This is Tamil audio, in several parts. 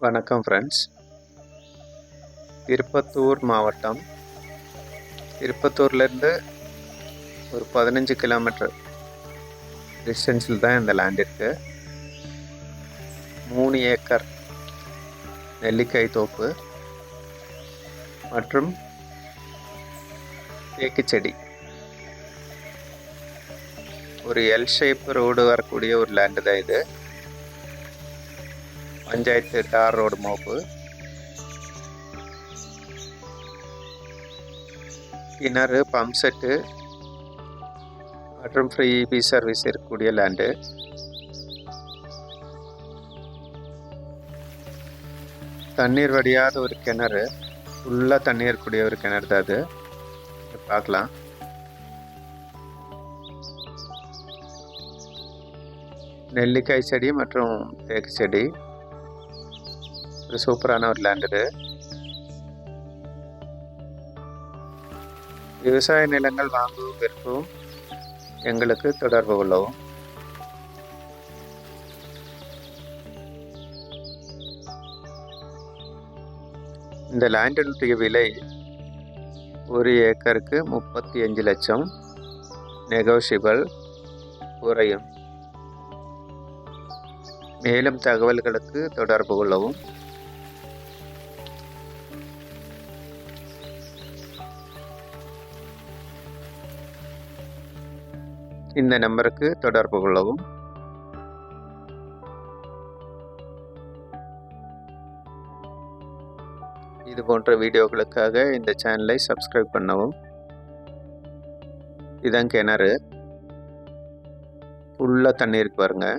வணக்கம் ஃப்ரெண்ட்ஸ். திருப்பத்தூர் மாவட்டம். திருப்பத்தூர்லேருந்து ஒரு 15 கிலோமீட்டர் டிஸ்டன்ஸில் தான் இந்த லேண்ட் இருக்குது. 3 ஏக்கர் நெல்லிக்காய் தோப்பு மற்றும் தேக்கு செடி. ஒரு எல் ஷேப் ரோடு வரக்கூடிய ஒரு லேண்டு தான் இது. பஞ்சாயத்து தார் ரோடு மோப்பு. கிணறு, பம்ப் செட்டு மற்றும் ஃப்ரீ இபி சர்வீஸ் இருக்கக்கூடிய லேண்டு. தண்ணீர் வடியாத ஒரு கிணறு, ஃபுல்லாக தண்ணீர் இருக்கக்கூடிய ஒரு கிணறு தான் அது. பார்க்கலாம். நெல்லிக்காய் செடி மற்றும் தேக்கு செடி. ஒரு சூப்பரான ஒரு லேண்ட் இது. விவசாய நிலங்கள் வாங்கவும் விற்கவும் எங்களுக்கு தொடர்பு கொள்ளவும். இந்த லேண்டினுடைய விலை 1 ஏக்கருக்கு 35 லட்சம். நெகோஷியபிள், குறையும். மேலும் தகவல்களுக்கு தொடர்பு கொள்ளவும். இந்த நம்பருக்கு தொடர்பு கொள்ளவும். இது போன்ற வீடியோக்களுக்காக இந்த சேனலை சப்ஸ்கிரைப் பண்ணவும். இதான் கிணறு, ஃபுல்லாக தண்ணீருக்கு பாருங்க.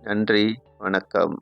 நன்றி, வணக்கம்.